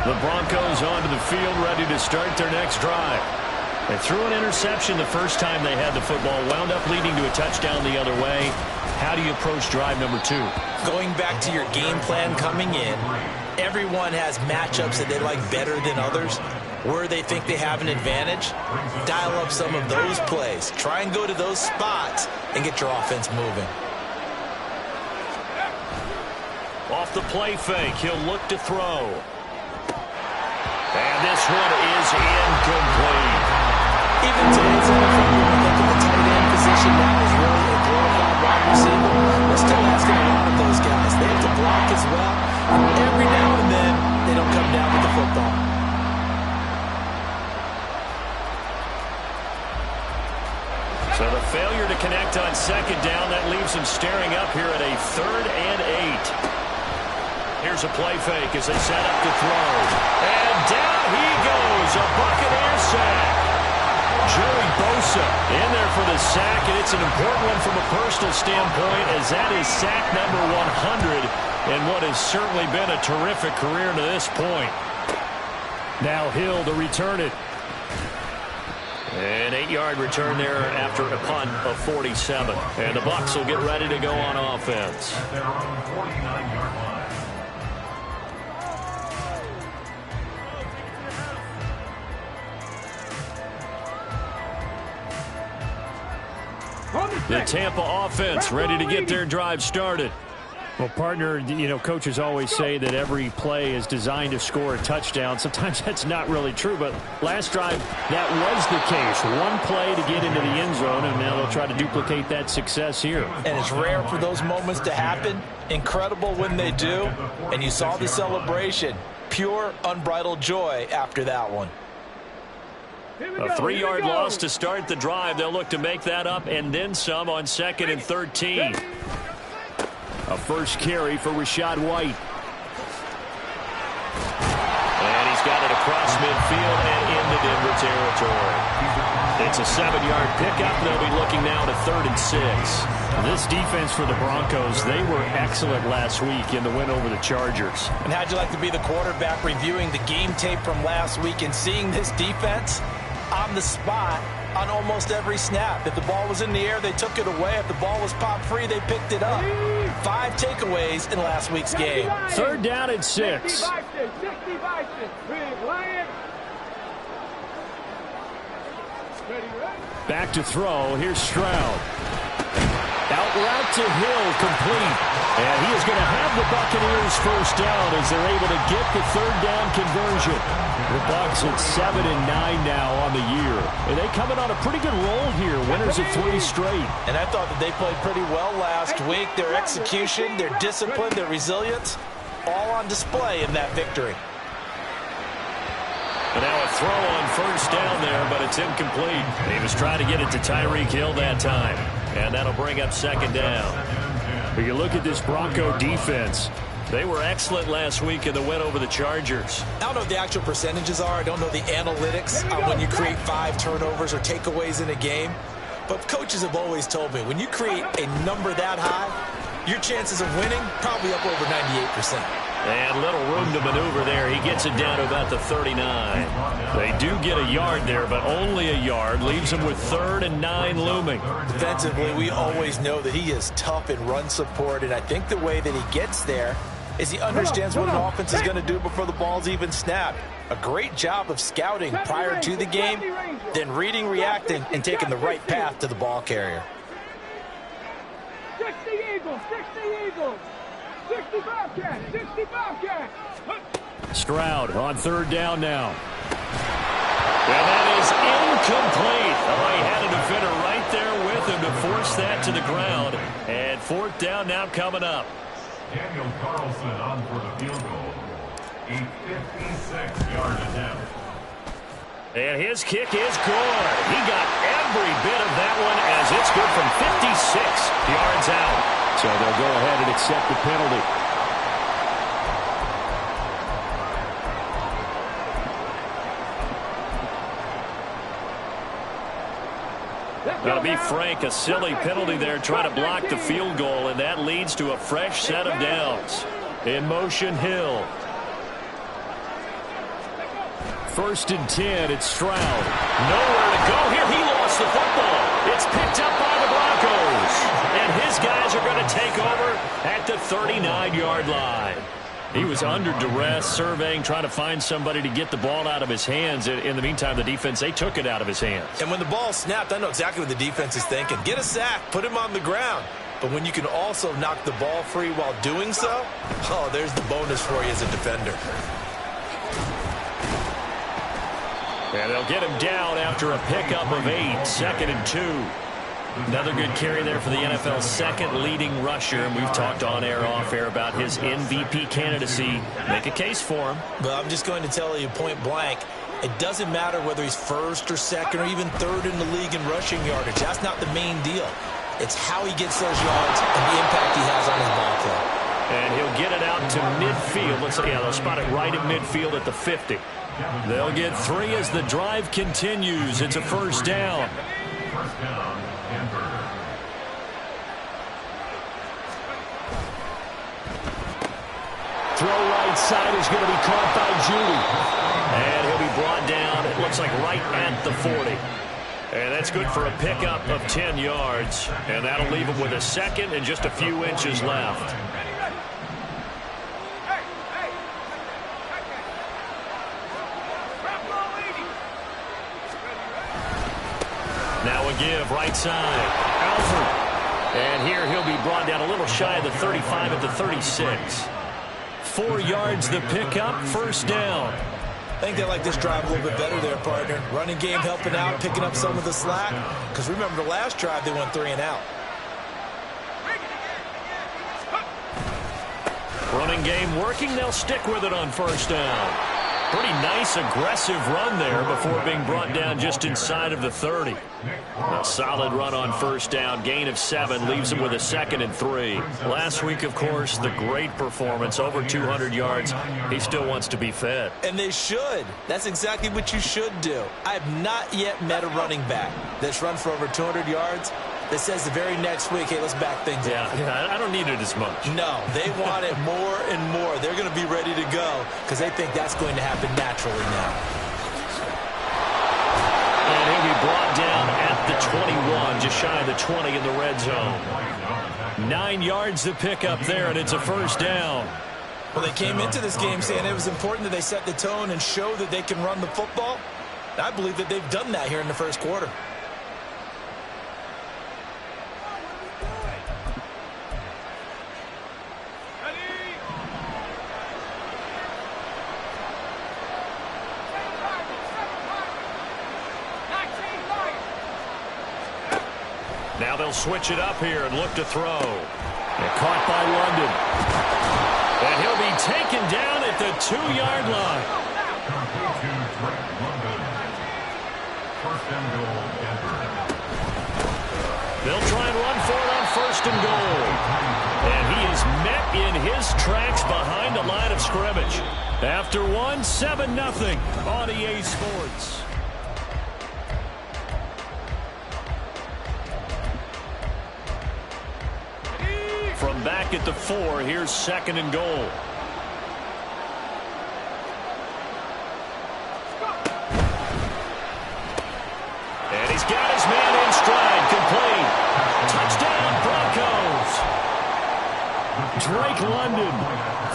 The Broncos onto the field, ready to start their next drive. They threw an interception the first time they had the football, wound up leading to a touchdown the other way. How do you approach drive number 2? Going back to your game plan coming in, everyone has matchups that they like better than others. Where they think they have an advantage, dial up some of those plays. Try and go to those spots and get your offense moving. Off the play fake, he'll look to throw. And this one is incomplete. Even today's NFL, when we look at the tight end position, that is really a glorified wide receiver. We're still asking a lot of those guys. They have to block as well. Every now and then, they don't come down with the football. So the failure to connect on second down, that leaves him staring up here at a 3rd and 8. Here's a play fake as they set up to throw. And down he goes, a Buccaneer sack. Joey Bosa in there for the sack, and it's an important one from a personal standpoint, as that is sack number 100 in what has certainly been a terrific career to this point. Now Hill to return it. An 8-yard return there after a punt of 47. And the Bucs will get ready to go on offense. The Tampa offense ready to get their drive started. Well, partner, you know, coaches always say that every play is designed to score a touchdown. Sometimes that's not really true, but last drive, that was the case. One play to get into the end zone, and now they'll try to duplicate that success here. And it's rare for those moments to happen. Incredible when they do. And you saw the celebration. Pure, unbridled joy after that one. A 3-yard loss to start the drive. They'll look to make that up and then some on 2nd and 13. A first carry for Rachaad White. And he's got it across midfield and into Denver territory. It's a 7-yard pickup. They'll be looking now to 3rd and 6. This defense for the Broncos, they were excellent last week in the win over the Chargers. And how'd you like to be the quarterback reviewing the game tape from last week and seeing this defense on the spot on almost every snap? If the ball was in the air, they took it away. If the ball was popped free, they picked it up. 5 takeaways in last week's game. 3rd down and 6. Back to throw. Here's Stroud. Out route to Hill, complete. And he is going to have the Buccaneers first down as they're able to get the 3rd down conversion. The Bucs at 7-9 now on the year. And they coming on a pretty good roll here. Winners of 3 straight. And I thought that they played pretty well last week. Their execution, their discipline, their resilience, all on display in that victory. And now a throw on first down there, but it's incomplete. He was trying to get it to Tyreek Hill that time. And that'll bring up 2nd down. But you look at this Bronco defense. They were excellent last week in the win over the Chargers. I don't know what the actual percentages are. I don't know the analytics on when you create 5 turnovers or takeaways in a game. But coaches have always told me, when you create a number that high, your chances of winning probably up over 98%. And little room to maneuver there. He gets it down to about the 39. They do get a yard there, but only a yard. Leaves him with 3rd and 9 looming. Defensively, we always know that he is tough in run support, and I think the way that he gets there is he understands what an offense is going to do before the ball's even snapped. A great job of scouting prior to the game, then reading, reacting, and taking the right path to the ball carrier. 60 Eagles, 60 Eagles. 65 cat, 65 cat. Stroud on 3rd down now. And that is incomplete. Oh, he had a defender right there with him to force that to the ground. And 4th down now coming up. Daniel Carlson on for the field goal. A 56-yard attempt. And his kick is good. He got every bit of that one as it's good from 56 yards out. So they'll go ahead and accept the penalty. Now, to be frank, a silly penalty there trying to block the field goal, and that leads to a fresh set of downs. In motion, Hill. First and 10, it's Stroud. Nowhere to go here. He lost the football. It's picked up by the Broncos. And his guys are going to take over at the 39-yard line. He was under duress, surveying, trying to find somebody to get the ball out of his hands. In the meantime, the defense, they took it out of his hands. And when the ball snapped, I know exactly what the defense is thinking. Get a sack, put him on the ground. But when you can also knock the ball free while doing so, oh, there's the bonus for you as a defender. And they'll get him down after a pickup of 8, 2nd and 2. Another good carry there for the NFL's second leading rusher. And we've talked on air, off air about his MVP candidacy. Make a case for him. Well, I'm just going to tell you point blank, it doesn't matter whether he's first or second or even third in the league in rushing yardage. That's not the main deal. It's how he gets those yards and the impact he has on his ball club. And he'll get it out to midfield. Let's see, they'll spot it right in midfield at the 50. They'll get 3 as the drive continues. It's a first down. First down, Denver. Throw right side is going to be caught by Judy. And he'll be brought down, it looks like right at the 40. And that's good for a pickup of 10 yards. And that'll leave him with a second and just a few inches left. Now a give, right side. Alford. And here he'll be brought down a little shy of the 35 at the 36. 4 yards the pickup, first down. I think they like this drive a little bit better there, partner. Running game helping out, picking up some of the slack. Because remember, the last drive they went 3 and out. Running game working, they'll stick with it on first down. Pretty nice, aggressive run there before being brought down just inside of the 30. A solid run on first down. Gain of 7 leaves him with a 2nd and 3. Last week, of course, the great performance, over 200 yards. He still wants to be fed. And they should. That's exactly what you should do. I have not yet met a running back that's run for over 200 yards that says the very next week, hey, let's back things up. Yeah, I don't need it as much. No, they want it more and more. They're going to be ready to go because they think that's going to happen naturally now. And he'll be brought down at the 21, just shy of the 20 in the red zone. 9 yards to pick up there, and it's a first down. Well, they came into this game saying it was important that they set the tone and show that they can run the football. I believe that they've done that here in the first quarter. Now they'll switch it up here and look to throw. And caught by London. And he'll be taken down at the 2-yard line. First and goal, Denver. They'll try and run for it on first and goal. And he is met in his tracks behind the line of scrimmage. After 7-0 on EA Sports. From back at the 4, here's 2nd and goal. And he's got his man in stride, complete. Touchdown, Broncos. Drake London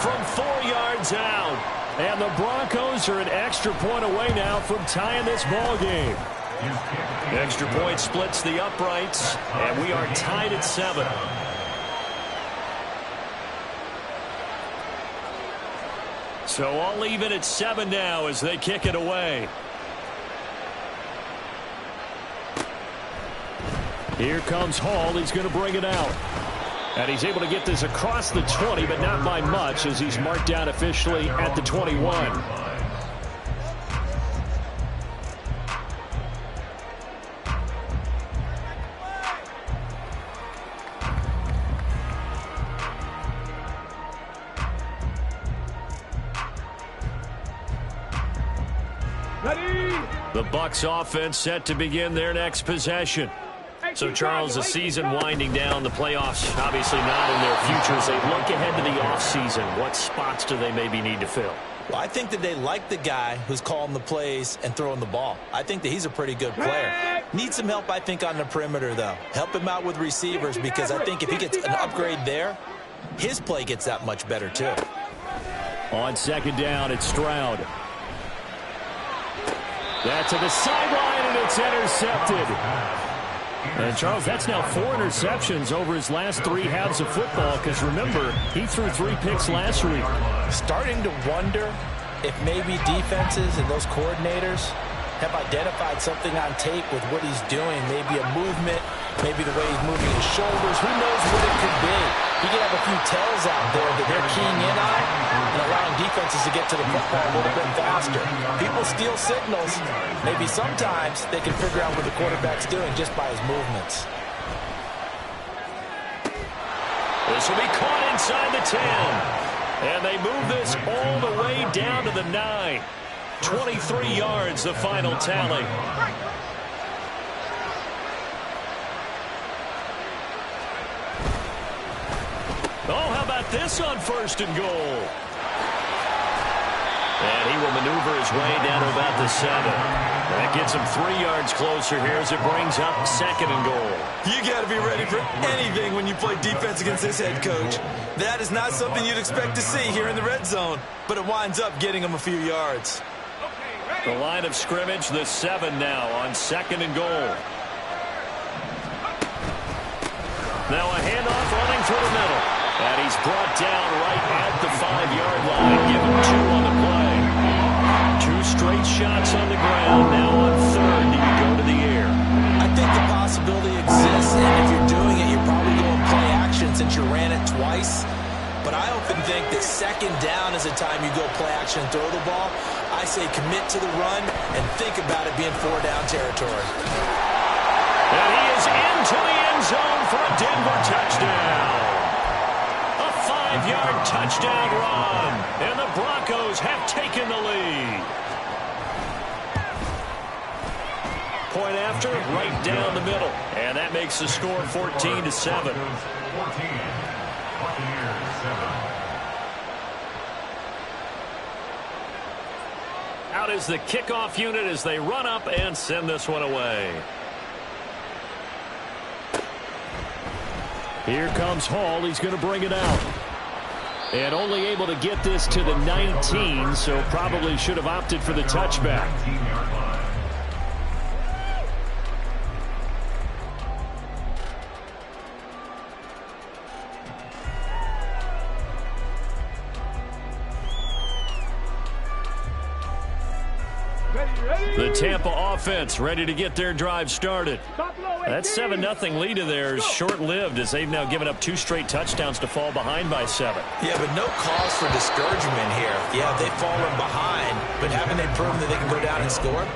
from 4 yards out. And the Broncos are an extra point away now from tying this ball game. Extra point splits the uprights, and we are tied at 7. So I'll leave it at 7 now as they kick it away. Here comes Hall. He's going to bring it out. And he's able to get this across the 20, but not by much as he's marked down officially at the 21. The Bucs offense set to begin their next possession. So, Charles, the season winding down, the playoffs obviously not in their future. As they look ahead to the offseason, what spots do they maybe need to fill? Well, I think that they like the guy who's calling the plays and throwing the ball. I think that he's a pretty good player. Needs some help, I think, on the perimeter, though. Help him out with receivers, because I think if he gets an upgrade there, his play gets that much better, too. On second down, it's Stroud. That's to the sideline, and it's intercepted. And, Charles, that's now 4 interceptions over his last 3 halves of football, because, remember, he threw 3 picks last week. Starting to wonder if maybe defenses and those coordinators have identified something on tape with what he's doing. Maybe a movement, maybe the way he's moving his shoulders. Who knows what it could be? He could have a few tells out there that they're keying in on and allowing defenses to get to the football a little bit faster. People steal signals. Maybe sometimes they can figure out what the quarterback's doing just by his movements. This will be caught inside the 10. And they move this all the way down to the 9. 23 yards, the final tally. Oh, how about this on 1st and goal? And he will maneuver his way down to about the 7. That gets him 3 yards closer here as it brings up 2nd and goal. You got to be ready for anything when you play defense against this head coach. That is not something you'd expect to see here in the red zone, but it winds up getting him a few yards. The line of scrimmage, the 7 now on 2nd and goal. Now a handoff running through the middle. And he's brought down right at the 5-yard line. Give him 2 on the play. 2 straight shots on the ground. Now on 3rd, do you go to the air? I think the possibility exists, and if you're doing it, you're probably going play action since you ran it twice. But I often think that 2nd down is a time you go play action and throw the ball. I say commit to the run and think about it being 4-down territory. And he is into the end zone for a Denver touchdown. A 5-yard touchdown run. And the Broncos have taken the lead. Point after, right down the middle. And that makes the score 14-7. 14. Buccaneers 7. Out is the kickoff unit as they run up and send this one away. Here comes Hall. He's going to bring it out. And only able to get this to the 19, so probably should have opted for the touchback. 19-yard line. The Tampa offense ready to get their drive started. That 7-0 lead of theirs short-lived as they've now given up 2 straight touchdowns to fall behind by 7. Yeah, but no cause for discouragement here. Yeah, they've fallen behind, but haven't they proven that they can go down and score?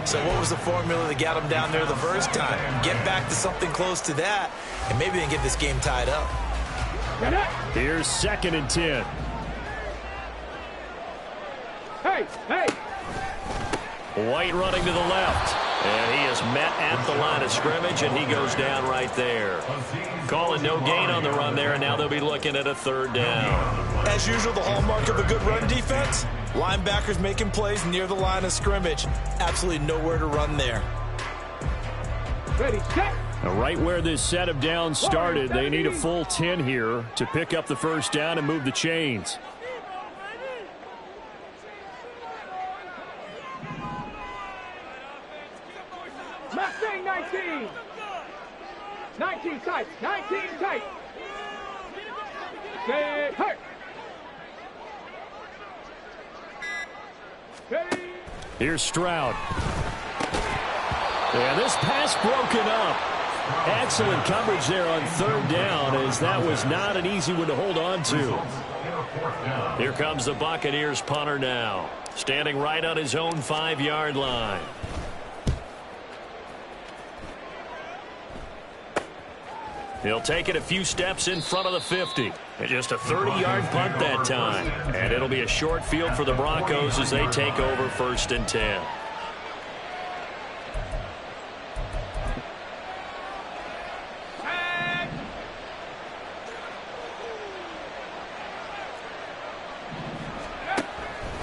So what was the formula that got them down there the first time? Get back to something close to that, and maybe they can get this game tied up. Here's 2nd and 10. Hey, hey. White running to the left. And he is met at the line of scrimmage, and he goes down right there. Calling no gain on the run there, and now they'll be looking at a 3rd down. As usual, the hallmark of a good run defense, linebackers making plays near the line of scrimmage. Absolutely nowhere to run there. Ready, set. Now, right where this set of downs started, they need a full 10 here to pick up the 1st down and move the chains. Mustang 19. 19 tight. 19 tight. Stay hurt. Ready. Here's Stroud. Yeah, this pass broken up. Excellent coverage there on 3rd down, as that was not an easy one to hold on to. Here comes the Buccaneers punter now, standing right on his own 5-yard line. He'll take it a few steps in front of the 50. And just a 30-yard punt that time. And it'll be a short field for the Broncos as they take over 1st and 10.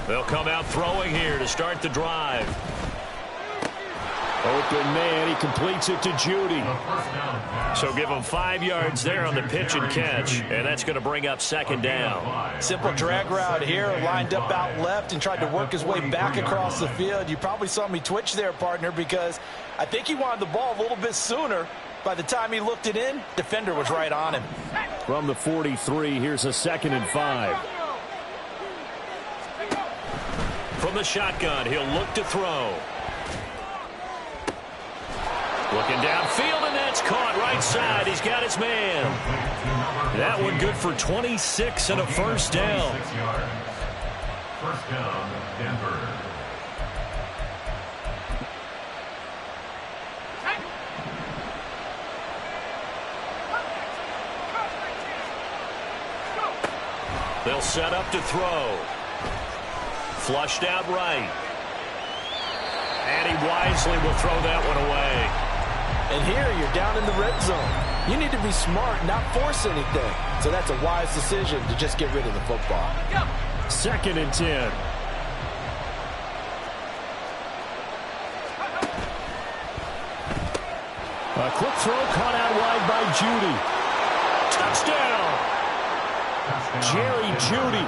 They'll come out throwing here to start the drive. Open man, he completes it to Judy. So give him 5 yards there on the pitch and catch, and that's going to bring up second down. Simple drag route here, lined up out left and tried to work his way back across the field. You probably saw me twitch there, partner, because I think he wanted the ball a little bit sooner. By the time he looked it in, defender was right on him. From the 43, here's a 2nd and 5. From the shotgun, he'll look to throw. Looking downfield, and that's caught right side. He's got his man. That one good for 26 and a first down. First down, Denver. They'll set up to throw. Flushed out right. And he wisely will throw that one away. And here you're down in the red zone. You need to be smart, not force anything. So that's a wise decision to just get rid of the football. 2nd and 10. A quick throw caught out wide by Judy. Touchdown! Jerry Judy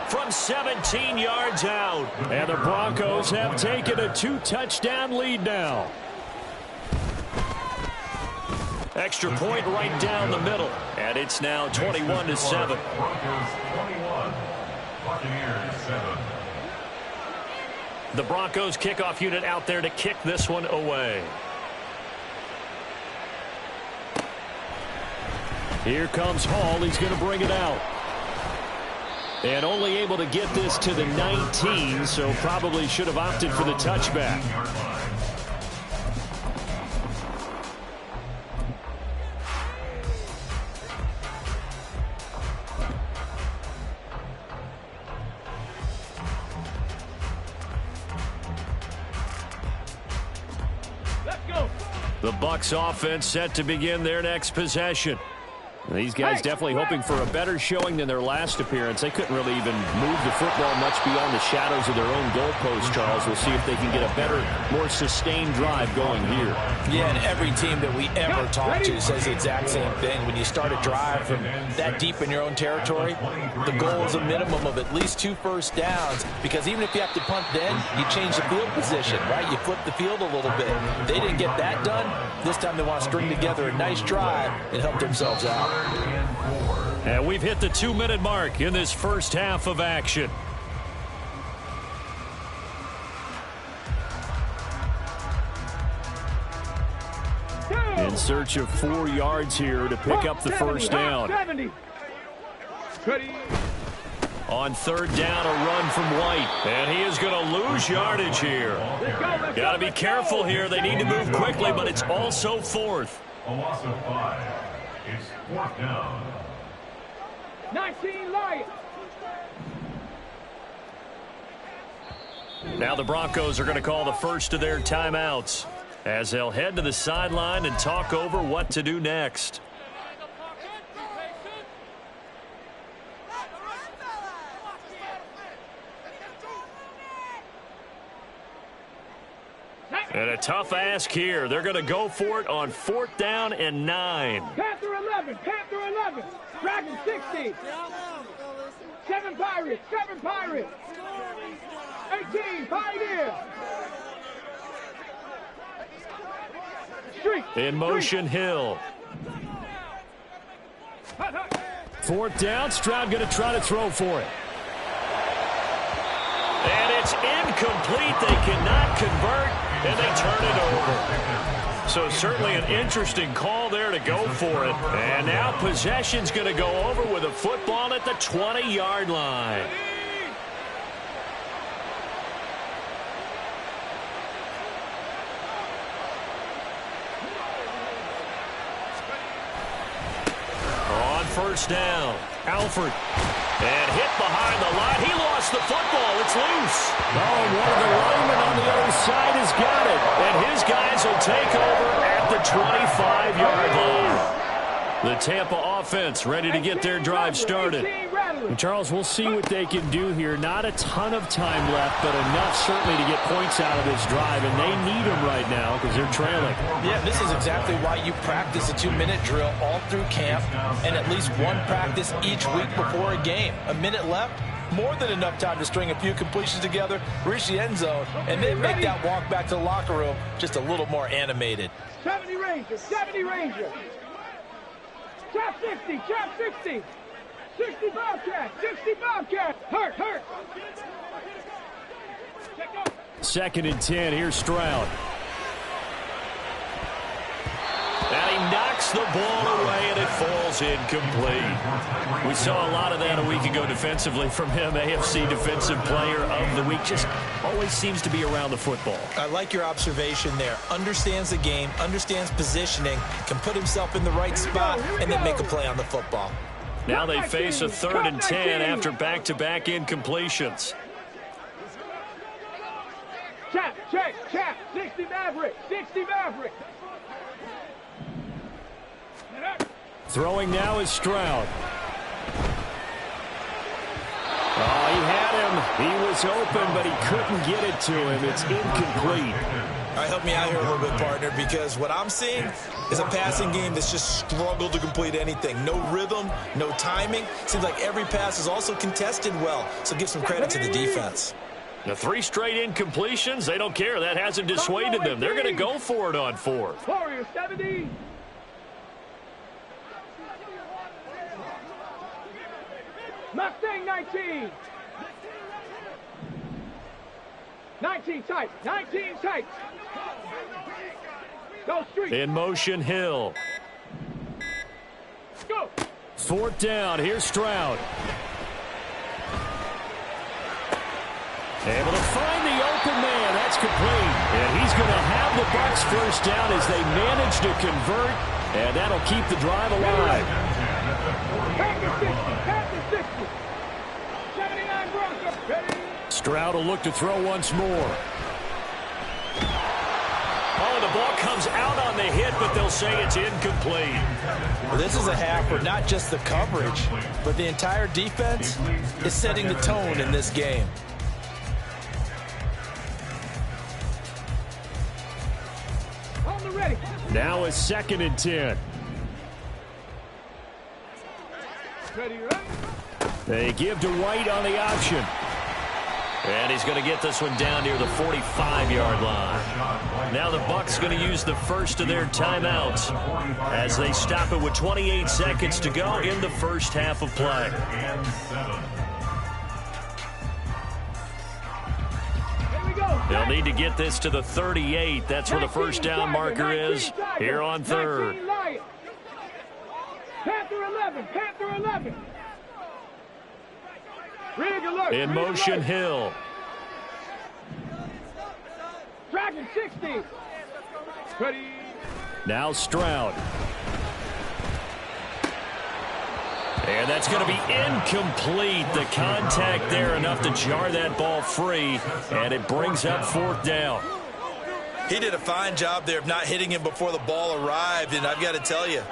from 17 yards out. And the Broncos have taken a 2-touchdown lead now. Extra point right down the middle. And it's now 21-7. Broncos 21, Buccaneers 7. The Broncos kickoff unit out there to kick this one away. Here comes Hall. He's going to bring it out. And only able to get this to the 19, so probably should have opted for the touchback. Let's go. The Bucs offense set to begin their next possession. These guys definitely hoping for a better showing than their last appearance. They couldn't really even move the football much beyond the shadows of their own goalpost, Charles. We'll see if they can get a better, more sustained drive going here. Yeah, and every team that we ever talk to says the exact same thing. When you start a drive from that deep in your own territory, the goal is a minimum of at least 2 first downs, because even if you have to punt then, you change the field position, right? You flip the field a little bit. They didn't get that done. This time they want to string together a nice drive and help themselves out. And we've hit the 2-minute mark in this first half of action. In search of 4 yards here to pick up the first down. 70. On third down, a run from White. And he is going to lose yardage here. Got to be careful here. They need to move quickly, but it's also fourth. A loss of 5. It's 4th down. 19 Lions. Now the Broncos are going to call the first of their timeouts as they'll head to the sideline and talk over what to do next. And a tough ask here. They're going to go for it on 4th down and 9. Panther 11. Panther 11. Dragon 60. 7 Pirates. 7 Pirates. 18 Pioneers. Street. In motion, Hill. 4th down. Stroud going to try to throw for it. And it's incomplete. They cannot convert, and they turn it over. So certainly an interesting call there to go for it. And now possession's going to go over with a football at the 20-yard line. On first down, Alford. And hit behind the line. He lost the football. It's loose. Oh, one of the linemen on the other side has got it. And his guys will take over at the 25-yard line. The Tampa offense ready to get their drive started. And Charles, we'll see what they can do here. Not a ton of time left, but enough certainly to get points out of this drive, and they need them right now because they're trailing. Yeah, this is exactly why you practice a 2-minute drill all through camp and at least one practice each week before a game. A minute left, more than enough time to string a few completions together, reach the end zone, and then make that walk back to the locker room just a little more animated. 70 Ranger, 70 Ranger. Chap 60, chap 60. 60 Bobcat, 60 Bobcat. Hurt, hurt. Second and 10, here's Stroud. And he knocks the ball away, and it falls incomplete. We saw a lot of that a week ago defensively from him. AFC Defensive Player of the Week. Just always seems to be around the football. I like your observation there. Understands the game, understands positioning, can put himself in the right spot, and then make a play on the football. Now they face a 3rd and 10 after back-to-back incompletions. Chap, check, chap. 60 Maverick, 60 Maverick. Throwing now is Stroud. Oh, he had him. He was open, but he couldn't get it to him. It's incomplete. All right, help me out here a little bit, partner, because what I'm seeing is a passing game that's just struggled to complete anything. No rhythm, no timing. Seems like every pass is also contested well, so give some credit to the defense. The 3 straight incompletions, they don't care. That hasn't dissuaded them. They're going to go for it on 4th. Warrior 70. Mustang 19. 19 tight. 19 tight. Go street. In motion, Hill. Go. 4th down. Here's Stroud. Able to find the open man. That's complete. And he's going to have the Bucs first down as they manage to convert. And that'll keep the drive alive. Packers 60. Packers 60. 79 Broncos. Ready. Stroud will look to throw once more. Oh, the ball comes out on the hit, but they'll say it's incomplete. Well, this is a half where not just the coverage, but the entire defense is setting the tone in this game. On the ready. Now it's 2nd and 10. Ready, ready. They give to White on the option. And he's going to get this one down near the 45-yard line. Now the Bucs going to use the first of their timeouts as they stop it with 28 seconds to go in the first half of play. Here we go. They'll need to get this to the 38. That's where the first down marker is here on 3rd. 19 Lions. Panther 11. Panther 11. Rig alert. In Rig motion, alert. Hill. Dragon 60. Ready. Now Stroud. And that's going to be incomplete. The contact there enough to jar that ball free. And it brings up 4th down. He did a fine job there of not hitting him before the ball arrived, and I've got to tell you,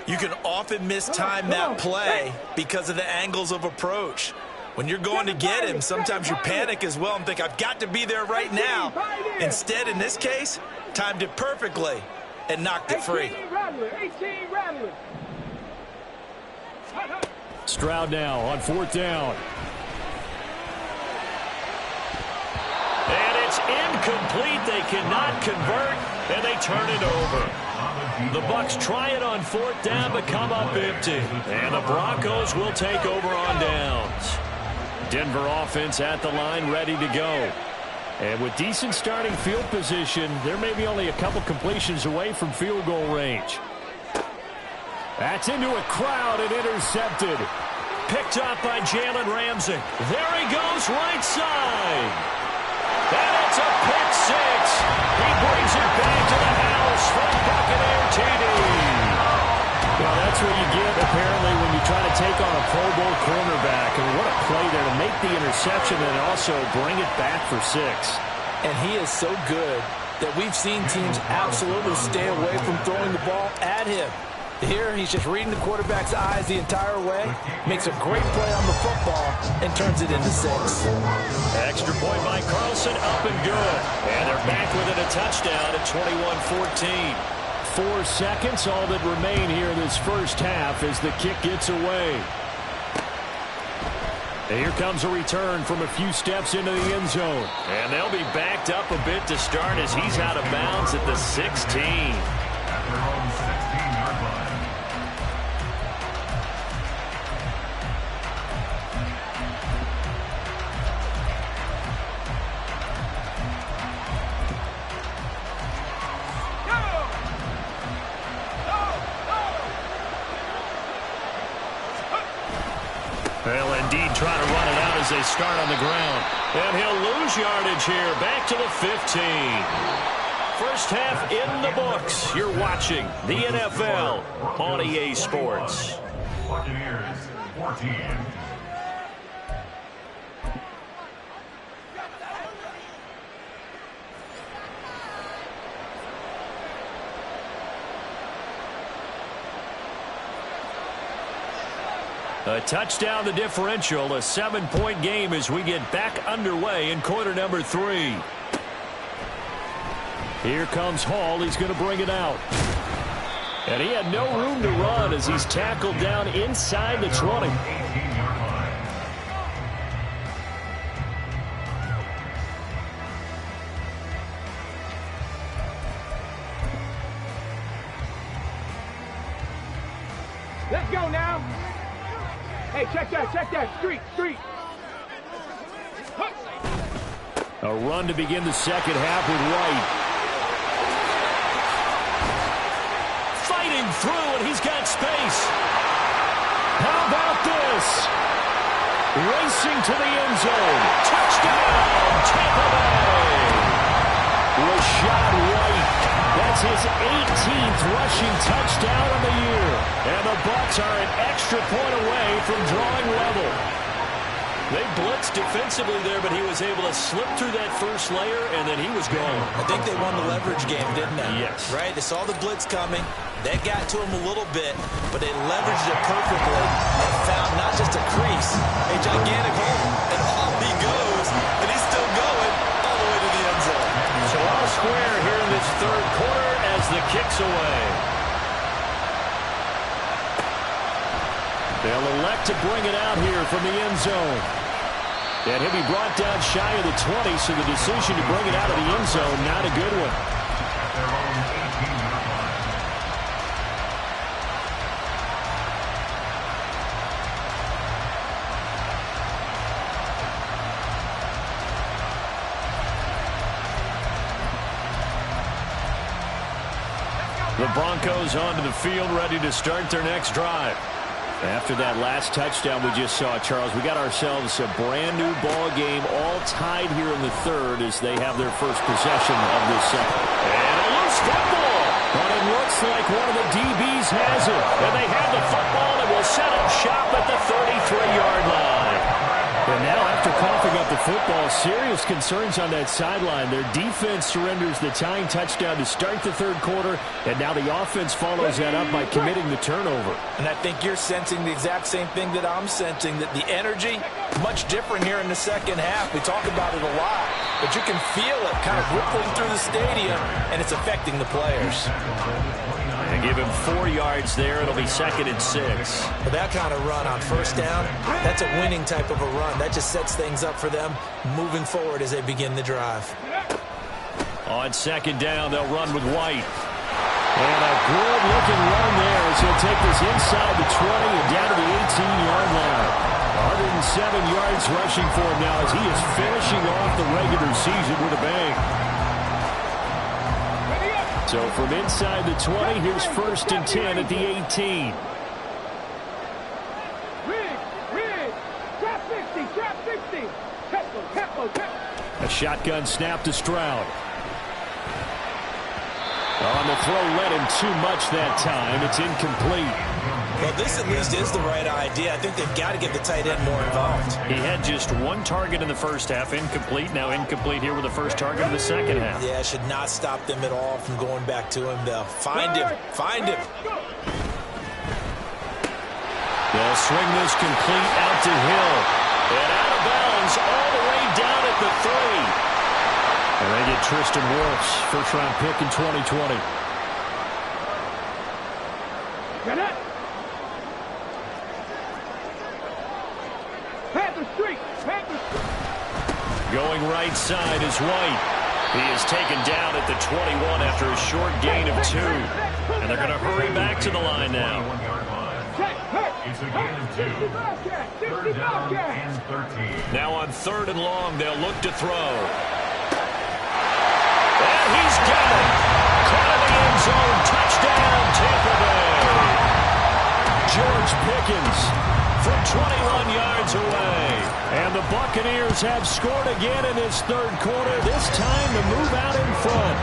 you can often mistime that play because of the angles of approach. When you're going to get him, sometimes you panic as well and think, I've got to be there right now. Instead, in this case, timed it perfectly and knocked it free. 18 Rattler. 18 Rattler. Stroud now on 4th down. And it's incomplete. They cannot convert, and they turn it over. The Bucs try it on 4th down, but come up empty. And the Broncos will take over on downs. Denver offense at the line, ready to go. And with decent starting field position, there may be only a couple completions away from field goal range. That's into a crowd and intercepted. Picked up by Jalen Ramsey. There he goes, right side. And it's a pick 6. He brings it back to the house for Buccaneer TD. Well, that's what you get, apparently, when you try to take on a Pro Bowl cornerback. And what a play there to make the interception and also bring it back for 6. And he is so good that we've seen teams absolutely stay away from throwing the ball at him. Here, he's just reading the quarterback's eyes the entire way, makes a great play on the football, and turns it into 6. Extra point by Carlson, up and good. And they're back within a touchdown at 21-14. 4 seconds, all that remain here in this first half as the kick gets away. And here comes a return from a few steps into the end zone. And they'll be backed up a bit to start as he's out of bounds at the 16. At their own 16-yard line. They'll indeed try to run it out as they start on the ground. And he'll lose yardage here, back to the 15. First half in the books. You're watching the NFL on EA Sports. Buccaneers 14. A touchdown the differential, a 7-point game as we get back underway in quarter number 3. Here comes Hall. He's going to bring it out. And he had no room to run as he's tackled down inside the 20. 18-yard line. Let's go now. Hey, check that. Street. A run to begin the second half with White. Fighting through, and he's got space. How about this? Racing to the end zone. Touchdown, Tampa Bay. Rachaad White. That's his 18th rushing touchdown of the year. And the Bucs are an extra point away from drawing level. They blitzed defensively there, but he was able to slip through that first layer, and then he was gone. I think they won the leverage game, didn't they? Yes. Right? They saw the blitz coming. That got to him a little bit, but they leveraged it perfectly and found not just a crease, a gigantic hole. And off he goes, and he's still going all the way to the end zone. So all square here in this third quarter as the kick's away. They'll elect to bring it out here from the end zone. And he'll be brought down shy of the 20, so the decision to bring it out of the end zone, not a good one. At their own 18-yard line. The Broncos onto the field, ready to start their next drive. After that last touchdown we just saw, Charles, we got ourselves a brand new ball game, all tied here in the third as they have their first possession of this second. And a loose football. But it looks like one of the DBs has it. And they have the football and will set up shop at the 33-yard line. And now after coughing up the football, serious concerns on that sideline. Their defense surrenders the tying touchdown to start the third quarter, and now the offense follows that up by committing the turnover. And I think you're sensing the exact same thing that I'm sensing, that the energy, much different here in the second half. We talk about it a lot, but you can feel it kind of rippling through the stadium, and it's affecting the players. They give him 4 yards there. It'll be 2nd and 6. But that kind of run on first down, that's a winning type of a run. That just sets things up for them moving forward as they begin the drive. On 2nd down, they'll run with White. And a good-looking run there as he'll take this inside the 20 and down to the 18-yard line. 107 yards rushing for him now as he is finishing off the regular season with a bang. So from inside the 20, here's 1st and 10 at the 18. Rig. Trap 60. Tempo. A shotgun snap to Stroud. On the throw, led him too much that time. It's incomplete. Well, this at least is the right idea. I think they've got to get the tight end more involved. He had just 1 target in the first half, incomplete. Now incomplete here with the first target of the second half. Yeah, it should not stop them at all from going back to him. They'll find him. They'll swing this complete out to Hill. And out of bounds all the way down at the 3. And they get Tristan Wirfs, first-round pick in 2020. Get it. Panther Street. Panther Street. Going right side is White. He is taken down at the 21 after a short gain of 2. And they're going to hurry back to the line now. It's a gain of 2. Third down and 13. Now on 3rd and long, they'll look to throw. And he's got it. Caught in the end zone. Touchdown, Tampa Bay. George Pickens from 21 yards away. And the Buccaneers have scored again in this 3rd quarter. This time to move out in front.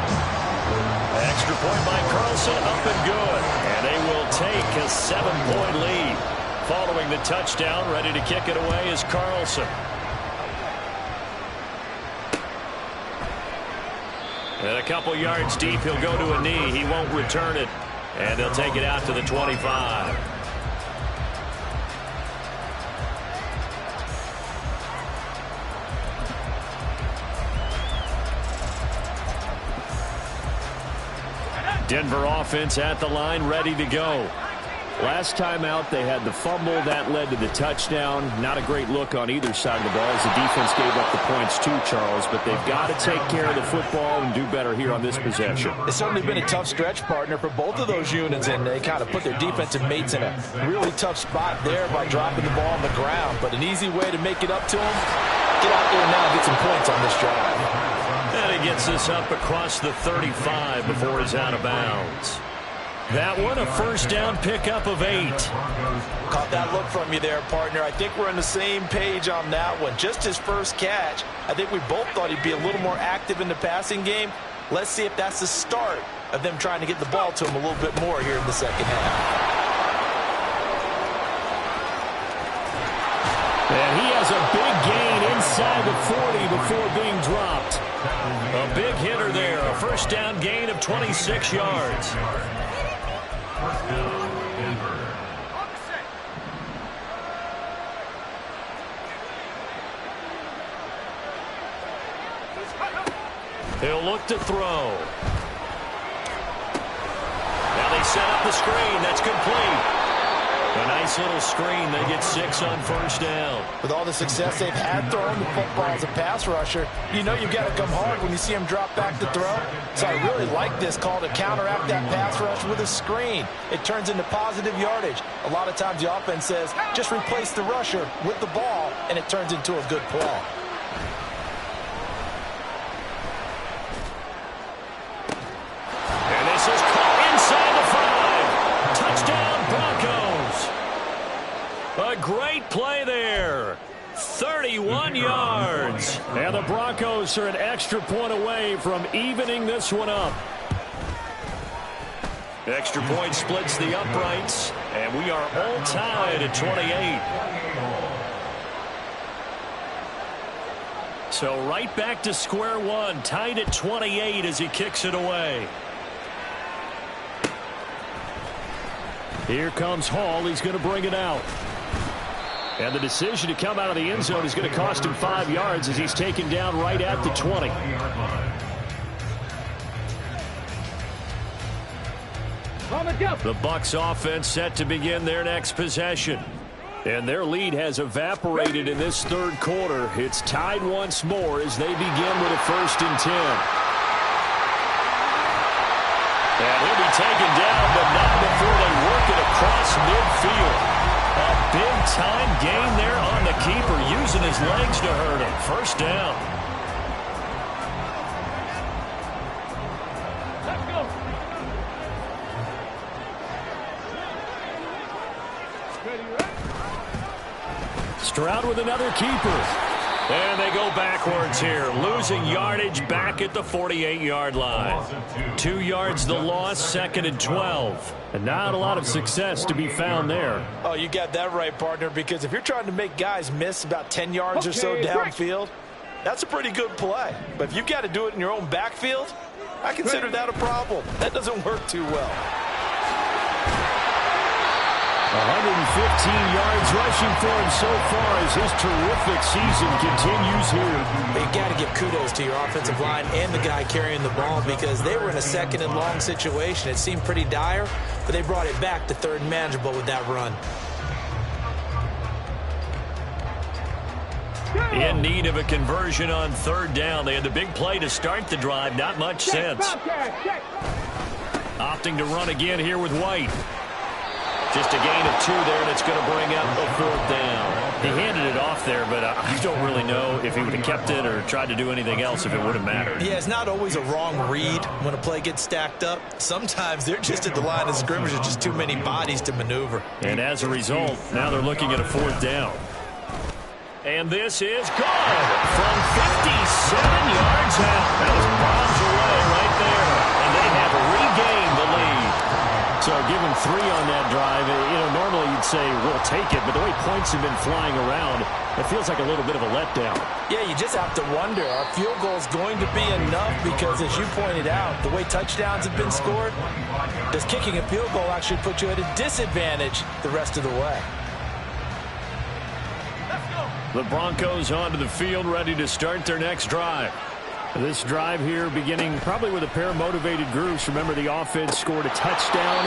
Extra point by Carlson, up and good. And they will take a 7-point lead. Following the touchdown, ready to kick it away is Carlson. And a couple yards deep, he'll go to a knee. He won't return it. And they'll take it out to the 25. Denver offense at the line, ready to go. Last time out, they had the fumble. That led to the touchdown. Not a great look on either side of the ball as the defense gave up the points too, Charles. But they've got to take care of the football and do better here on this possession. It's certainly been a tough stretch, partner, for both of those units, and they kind of put their defensive mates in a really tough spot there by dropping the ball on the ground. But an easy way to make it up to them, get out there now and get some points on this drive. And he gets this up across the 35 before he's out of bounds. That one, a first down pickup of 8. Caught that look from you there, partner. I think we're on the same page on that one. Just his first catch. I think we both thought he'd be a little more active in the passing game. Let's see if that's the start of them trying to get the ball to him a little bit more here in the second half. And he has a big gain inside the 40 before being dropped. A big hitter there. A first down gain of 26 yards. First down, Denver. He'll look to throw. Now they set up the screen. That's complete. A nice little screen. They get 6 on first down. With all the success they've had throwing the football as a pass rusher, you know you've got to come hard when you see him drop back to throw. So I really like this call to counteract that pass rush with a screen. It turns into positive yardage. A lot of times the offense says, just replace the rusher with the ball, and it turns into a good play. And this is caught inside the 5. Touchdown, Broncos. A great play there. 31 yards. And the Broncos are an extra point away from evening this one up. Extra point splits the uprights, and we are all tied at 28. So right back to square one, tied at 28 as he kicks it away. Here comes Hall. He's going to bring it out. And the decision to come out of the end zone is going to cost him 5 yards as he's taken down right at the 20. The Bucs offense set to begin their next possession. And their lead has evaporated in this 3rd quarter. It's tied once more as they begin with a 1st and 10. And he'll be taken down, but not before they work it across midfield. A big-time gain there on the keeper, using his legs to hurt him. First down. Let's go. Stroud with another keeper. And they go backwards here, losing yardage back at the 48-yard line. 2 yards the loss, 2nd and 12. And not a lot of success to be found there. Oh, you got that right, partner, because if you're trying to make guys miss about 10 yards or so downfield, that's a pretty good play. But if you've got to do it in your own backfield, I consider that a problem. That doesn't work too well. 115 yards rushing for him so far as his terrific season continues here. You got to give kudos to your offensive line and the guy carrying the ball because they were in a second and long situation. It seemed pretty dire, but they brought it back to third and manageable with that run. In need of a conversion on third down. They had the big play to start the drive. Not much sense. Opting to run again here with White. Just a gain of 2 there, and it's going to bring up a fourth down. He handed it off there, but I don't really know if he would have kept it or tried to do anything else if it would have mattered. Yeah, it's not always a wrong read when a play gets stacked up. Sometimes they're just at the line of scrimmage. There's just too many bodies to maneuver. And as a result, now they're looking at a fourth down. And this is good from 57 yards out. That was bombs away right there. And they have regained the lead. So give him 3 on that drive. Normally you'd say, we'll take it. But the way points have been flying around, it feels like a little bit of a letdown. Yeah, you just have to wonder, are field goals going to be enough? Because as you pointed out, the way touchdowns have been scored, does kicking a field goal actually put you at a disadvantage the rest of the way? The Broncos onto the field, ready to start their next drive. This drive here beginning probably with a pair of motivated groups. Remember, the offense scored a touchdown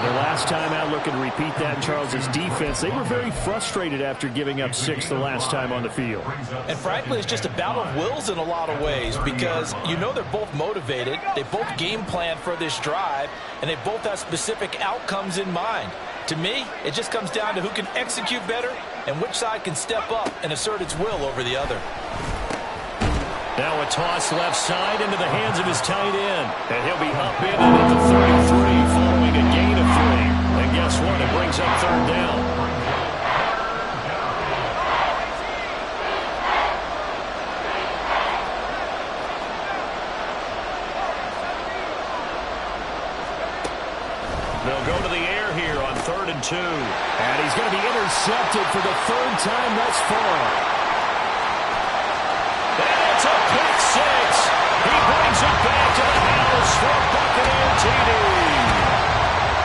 their last time out, looking to repeat that in Charles' defense. They were very frustrated after giving up 6 the last time on the field. And frankly, it's just a battle of wills in a lot of ways because they're both motivated. They both game plan for this drive, and they both have specific outcomes in mind. To me, it just comes down to who can execute better and which side can step up and assert its will over the other. Now a toss left side into the hands of his tight end. And he'll be up in it at the 33 following a gain of 3. And guess what? It brings up third down. They'll go to the air here on 3rd and 2. And he's going to be intercepted for the 3rd time thus far. And it's a pick 6. He brings it back to the house for a Buccaneer TD.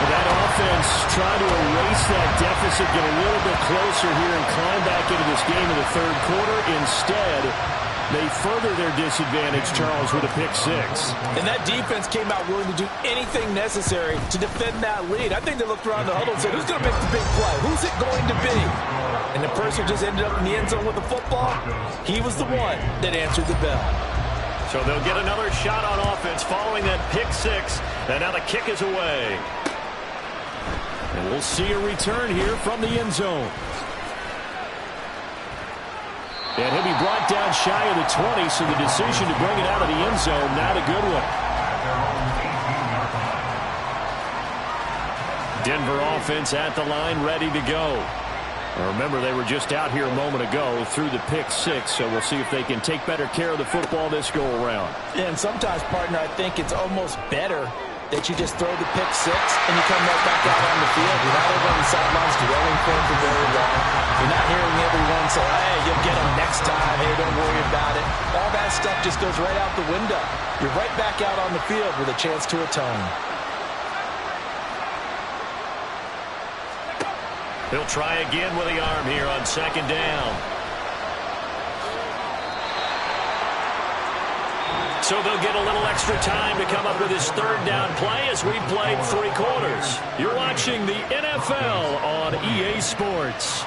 That offense trying to erase that deficit, get a little bit closer here and climb back into this game in the 3rd quarter. Instead, they further their disadvantage, Charles, with a pick 6. And that defense came out willing to do anything necessary to defend that lead. I think they looked around the huddle and said, who's going to make the big play? Who's it going to be? And the person who just ended up in the end zone with the football, he was the one that answered the bell. So they'll get another shot on offense following that pick 6. And now the kick is away. And we'll see a return here from the end zone. And he'll be brought down shy of the 20, so the decision to bring it out of the end zone, not a good one. Denver offense at the line, ready to go. Remember, they were just out here a moment ago through the pick 6, so we'll see if they can take better care of the football this go-around. Yeah, and sometimes, partner, I think it's almost better that you just throw the pick 6 and you come right back out on the field. You're not over on the sidelines dwelling for very long. You're not hearing everyone say, hey, you'll get them next time. Hey, don't worry about it. All that stuff just goes right out the window. You're right back out on the field with a chance to atone. He'll try again with the arm here on 2nd down. So they'll get a little extra time to come up with his 3rd down play as we played 3 quarters. You're watching the NFL on EA Sports.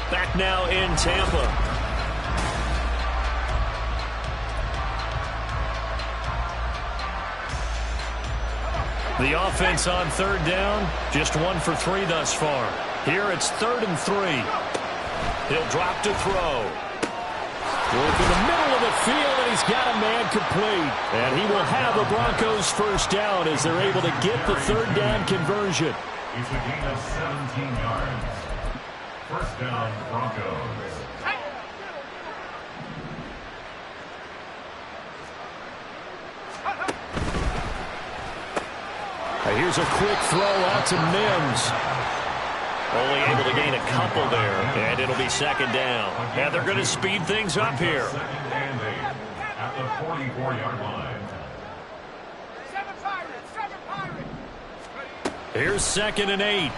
Back now in Tampa. The offense on 3rd down, just 1 for 3 thus far. Here it's 3rd and 3. He'll drop to throw. Work in the middle of the field, and he's got a man complete. And he will have the Broncos 1st down as they're able to get the 3rd down conversion. It's a gain of 17 yards. 1st down, Broncos. Here's a quick throw out to Mims. Only able to gain a couple there, and it'll be 2nd down. And they're going to speed things up here. 2nd and 8 at the 44-yard line. Here's 2nd and 8.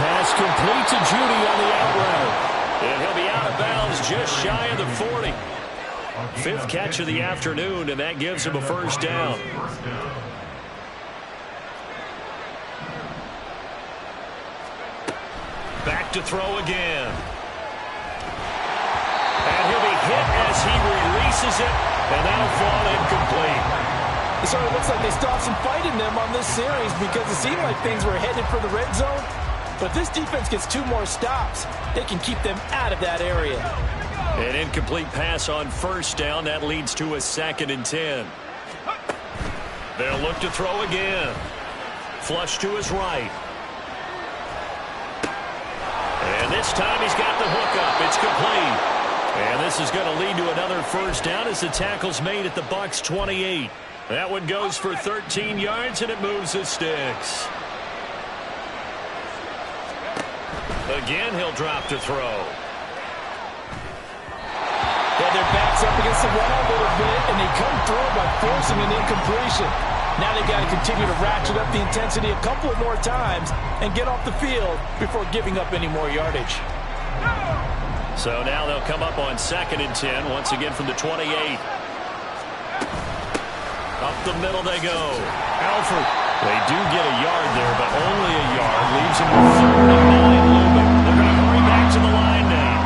Pass complete to Judy on the out route. And he'll be out of bounds just shy of the 40. Fifth catch of the afternoon, and that gives him a first down. Back to throw again. And he'll be hit as he releases it, and that'll fall incomplete. It sort of looks like they stopped some fighting them on this series because it seemed like things were headed for the red zone. But this defense gets 2 more stops. They can keep them out of that area. An incomplete pass on first down. That leads to a 2nd and 10. They'll look to throw again. Flush to his right. And this time he's got the hook up. It's complete. And this is going to lead to another first down as the tackle's made at the Bucs 28. That one goes for 13 yards, and it moves the sticks. Again, he'll drop to throw. Yeah, their back's up against the wall a little bit, and they come through by forcing an incompletion. Now they've got to continue to ratchet up the intensity a couple of more times and get off the field before giving up any more yardage. So now they'll come up on 2nd and 10, once again from the 28. Up the middle they go. Alford. They do get a yard there, but only a yard. Leaves him with 3rd and 9 looming. They're going to hurry back to the line now.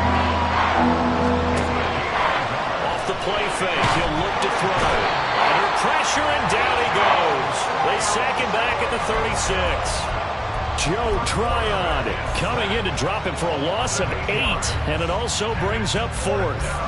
Off the play fake. He'll look to throw. Under pressure, and down he goes. They sack him back at the 36. Joe Tryon coming in to drop him for a loss of 8, and it also brings up 4th.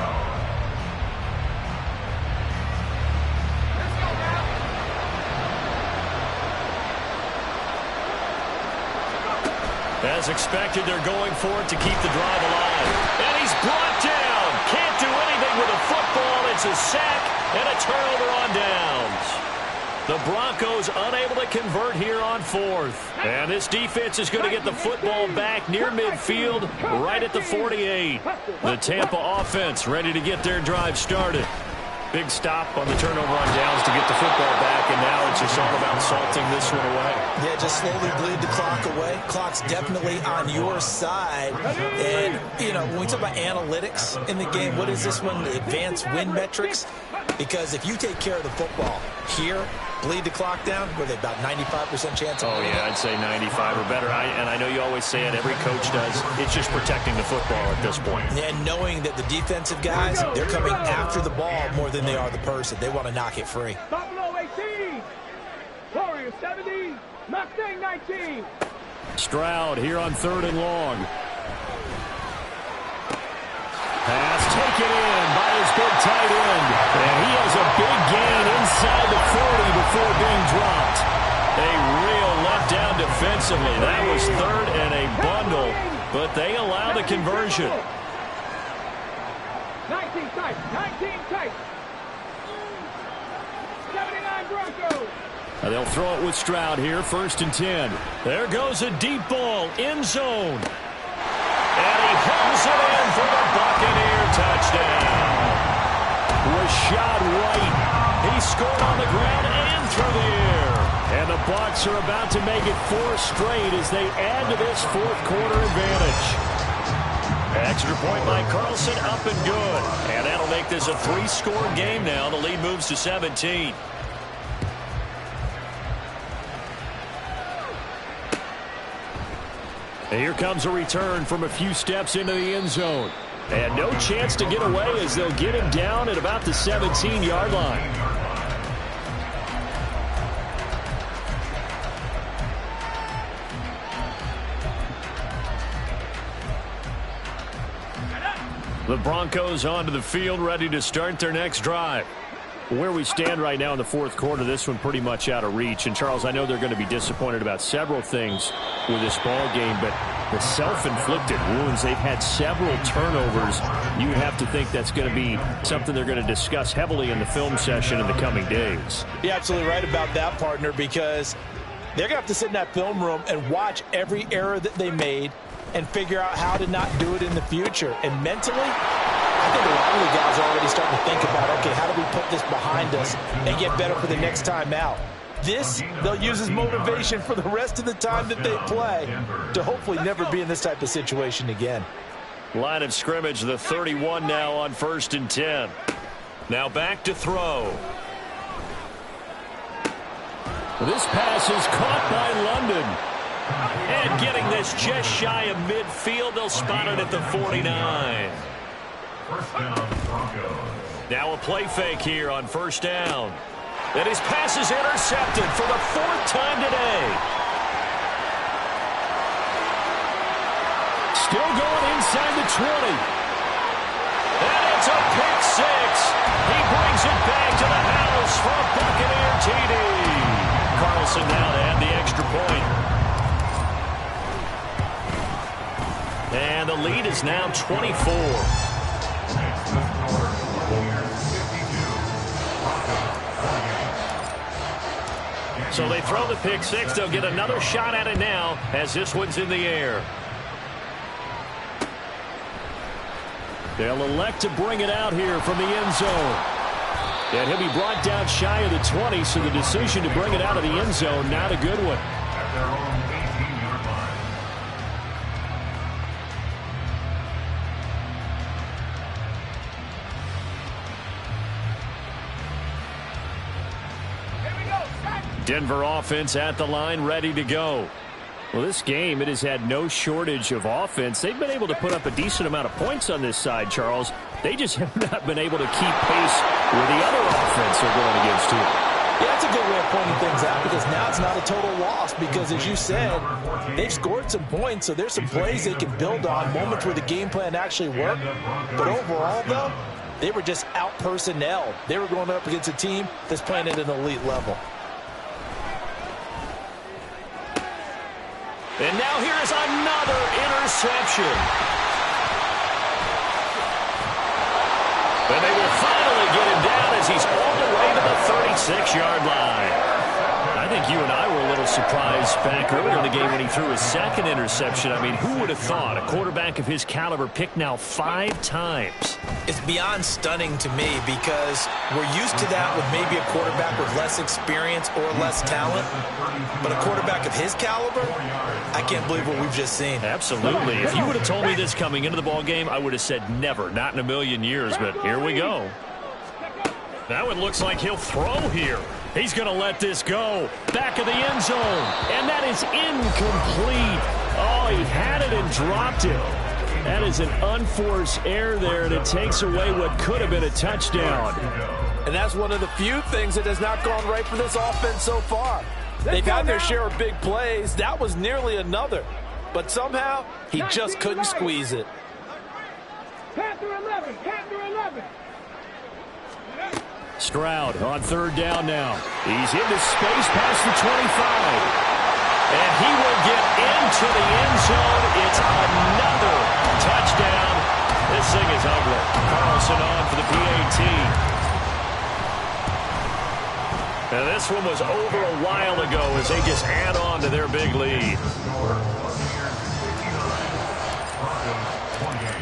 As expected, they're going for it to keep the drive alive. And he's brought down. Can't do anything with a football. It's a sack and a turnover on downs. The Broncos unable to convert here on 4th. And this defense is going to get the football back near midfield, right at the 48. The Tampa offense ready to get their drive started. Big stop on the turnover on downs to get the football back, and now it's just all about salting this one away. Yeah, just slowly bleed the clock away. Clock's definitely on your side. And, you know, when we talk about analytics in the game, what is this one? The advanced win metrics? Because if you take care of the football here, bleed the clock down, were they about 95% chance? Oh, yeah, I'd say 95 or better. And I know you always say it, every coach does. It's just protecting the football at this point. And knowing that the defensive guys, they're coming after the ball more than they are the person. They want to knock it free. Buffalo 18. Warriors 70. Mustang 19. Stroud here on 3rd and long. Pass taken in by his big tight end. And he has a big gain inside the 40 before being dropped. A real letdown defensively. That was 3rd and a bundle, but they allow the conversion. 19 tight. 19 tight. 79 Broncos. They'll throw it with Stroud here, 1st and 10. There goes a deep ball, end zone. And he hooks it in for the Buccaneer touchdown. Rashad White. He scored on the ground and through the air. And the Bucs are about to make it 4 straight as they add to this 4th quarter advantage. Extra point by Carlson, up and good. And that'll make this a 3-score game now. The lead moves to 17. And here comes a return from a few steps into the end zone. And no chance to get away as they'll get him down at about the 17-yard line. The Broncos onto the field, ready to start their next drive. Where we stand right now in the 4th quarter, this one pretty much out of reach. And, Charles, I know they're going to be disappointed about several things with this ball game, but the self-inflicted wounds, they've had several turnovers. You have to think that's going to be something they're going to discuss heavily in the film session in the coming days. You're absolutely right about that, partner, because they're going to have to sit in that film room and watch every error that they made and figure out how to not do it in the future. And mentally, I think a lot of the guys are already starting to think about, okay, how do we put this behind us and get better for the next time out? this, they'll use as motivation for the rest of the time that they play to hopefully never be in this type of situation again. Line of scrimmage, the 31 now on 1st and 10. Now back to throw. This pass is caught by London. And getting this just shy of midfield, they'll spot it at the 49. First down, Broncos. Now a play fake here on 1st down. And his pass is intercepted for the 4th time today. Still going inside the 20. And it's a pick six. He brings it back to the house for a Buccaneer TD. Carlson now to add the extra point. And the lead is now 24. So they throw the pick six. They'll get another shot at it now as this one's in the air. They'll elect to bring it out here from the end zone. And he'll be brought down shy of the 20, so the decision to bring it out of the end zone, not a good one. At their own 18-yard line. Denver offense at the line, ready to go. Well, this game, it has had no shortage of offense. They've been able to put up a decent amount of points on this side, Charles. They just have not been able to keep pace with the other offense they're going against here. Yeah, that's a good way of pointing things out because now it's not a total loss because, as you said, they've scored some points, so there's some plays they can build on, moments where the game plan actually worked. But overall, though, they were just out-personnel. They were going up against a team that's playing at an elite level. And now here is another interception. And they will finally get him down as he's all the way to the 36-yard line. I think you and I were a little surprised back earlier in the game when he threw his second interception. I mean, who would have thought a quarterback of his caliber picked now 5 times? It's beyond stunning to me because we're used to that with maybe a quarterback with less experience or less talent. But a quarterback of his caliber, I can't believe what we've just seen. Absolutely. If you would have told me this coming into the ball game, I would have said never, not in a million years. But here we go. Now it looks like he'll throw here. He's going to let this go. Back of the end zone. And that is incomplete. Oh, he had it and dropped it. That is an unforced error there, and it takes away what could have been a touchdown. And that's one of the few things that has not gone right for this offense so far. They've had their share of big plays. That was nearly another. But somehow, he just couldn't squeeze it. Panther 11, Panther 11. Stroud on 3rd down now. He's into space past the 25. And he will get into the end zone. It's another touchdown. This thing is ugly. Carlson on for the PAT. And this one was over a while ago as they just add on to their big lead.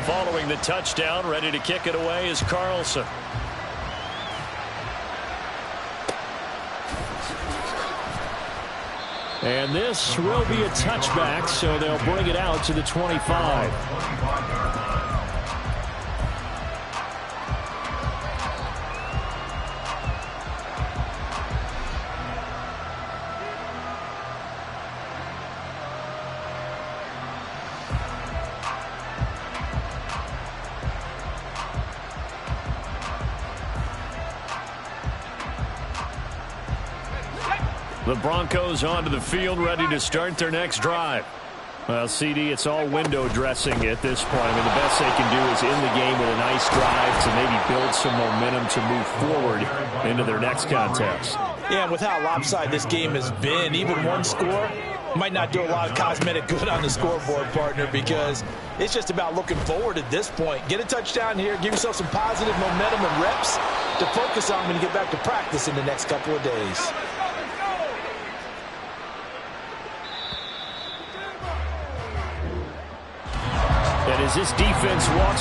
Following the touchdown, ready to kick it away is Carlson. And this will be a touchback, so they'll bring it out to the 25. The Broncos onto the field, ready to start their next drive. Well, CD, it's all window dressing at this point. I mean, the best they can do is in the game with a nice drive to maybe build some momentum to move forward into their next contest. Yeah, with how lopsided this game has been, even one score might not do a lot of cosmetic good on the scoreboard, partner, because it's just about looking forward at this point. Get a touchdown here, give yourself some positive momentum and reps to focus on when you get back to practice in the next couple of days. And as this defense walks